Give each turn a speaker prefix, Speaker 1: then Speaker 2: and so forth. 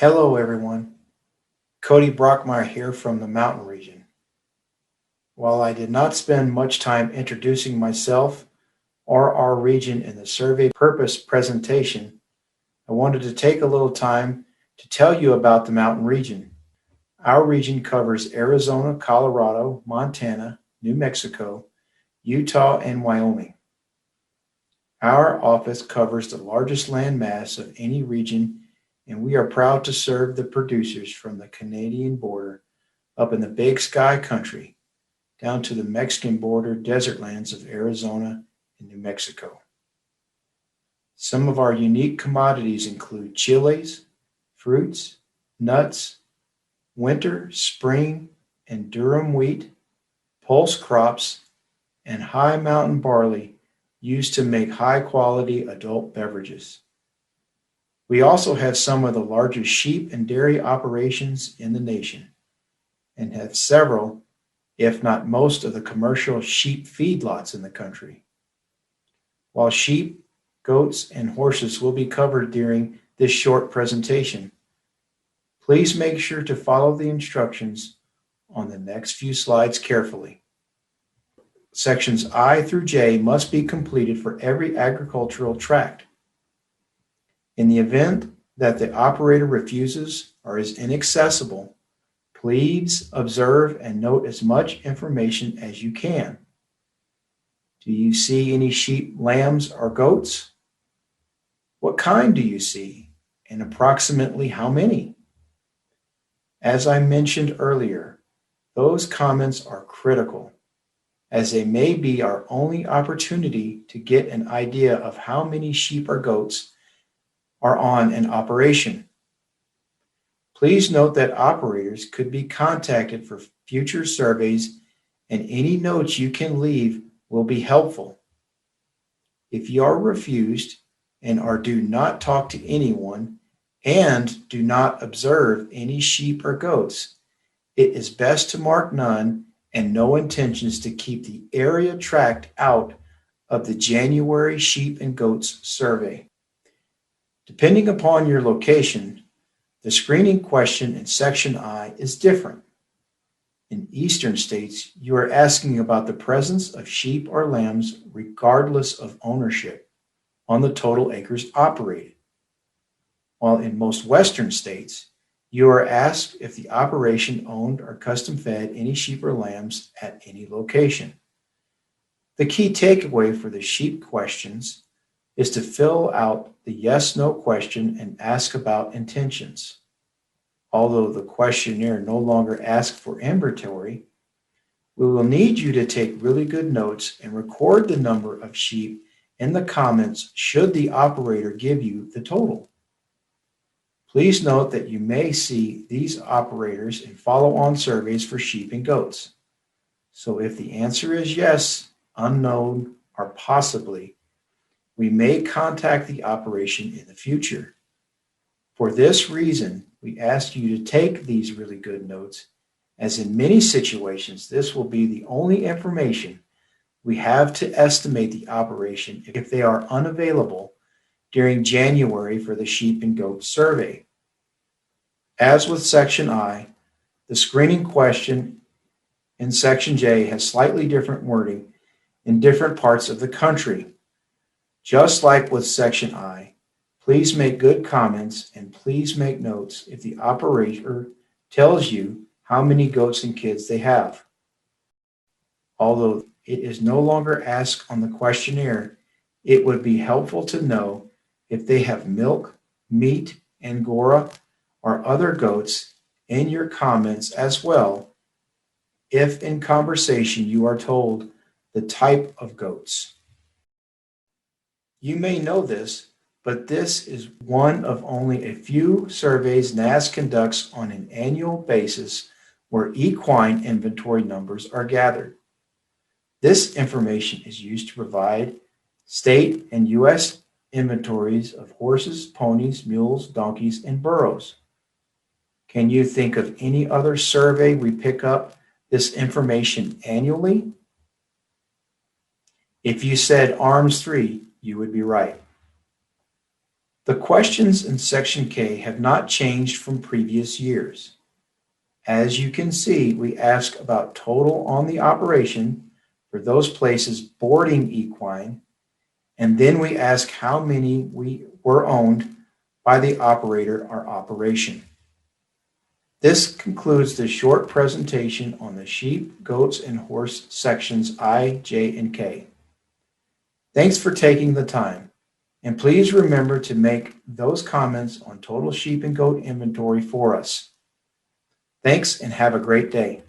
Speaker 1: Hello, everyone. Cody Brockmeyer here from the Mountain Region. While I did not spend much time introducing myself or our region in the survey purpose presentation, I wanted to take a little time to tell you about the Mountain Region. Our region covers Arizona, Colorado, Montana, New Mexico, Utah, and Wyoming. Our office covers the largest land mass of any region, and we are proud to serve the producers from the Canadian border up in the Big Sky country down to the Mexican border desert lands of Arizona and New Mexico. Some of our unique commodities include chilies, fruits, nuts, winter, spring, and durum wheat, pulse crops, and high mountain barley used to make high quality adult beverages. We also have some of the largest sheep and dairy operations in the nation and have several, if not most, of the commercial sheep feedlots in the country. While sheep, goats, and horses will be covered during this short presentation, please make sure to follow the instructions on the next few slides carefully. Sections I through J must be completed for every agricultural tract. In the event that the operator refuses or is inaccessible, please observe and note as much information as you can. Do you see any sheep, lambs, or goats? What kind do you see, and approximately how many? As I mentioned earlier, those comments are critical, as they may be our only opportunity to get an idea of how many sheep or goats are on an operation. Please note that operators could be contacted for future surveys, and any notes you can leave will be helpful. If you are refused or do not talk to anyone and do not observe any sheep or goats, it is best to mark none and no intentions to keep the area tract out of the January sheep and goats survey. Depending upon your location, the screening question in Section I is different. In eastern states, you are asking about the presence of sheep or lambs regardless of ownership on the total acres operated. While in most western states, you are asked if the operation owned or custom fed any sheep or lambs at any location. The key takeaway for the sheep questions is to fill out the yes/no question and ask about intentions. Although the questionnaire no longer asks for inventory, we will need you to take really good notes and record the number of sheep in the comments should the operator give you the total. Please note that you may see these operators in follow-on surveys for sheep and goats. So if the answer is yes, unknown, or possibly, we may contact the operation in the future. For this reason, we ask you to take these really good notes, as in many situations, this will be the only information we have to estimate the operation if they are unavailable during January for the sheep and goat survey. As with Section I, the screening question in Section J has slightly different wording in different parts of the country. Just like with Section I, please make good comments and please make notes if the operator tells you how many goats and kids they have. Although it is no longer asked on the questionnaire, it would be helpful to know if they have milk, meat, Angora, or other goats in your comments as well, if in conversation you are told the type of goats. You may know this, but this is one of only a few surveys NAS conducts on an annual basis where equine inventory numbers are gathered. This information is used to provide state and U.S. inventories of horses, ponies, mules, donkeys, and burros. Can you think of any other survey we pick up this information annually? If you said ARMS 3, you would be right. The questions in Section K have not changed from previous years. As you can see, we ask about total on the operation for those places boarding equine, and then we ask how many were owned by the operator or operation. This concludes the short presentation on the sheep, goats, and horse sections I, J, and K. Thanks for taking the time, and please remember to make those comments on total sheep and goat inventory for us. Thanks and have a great day.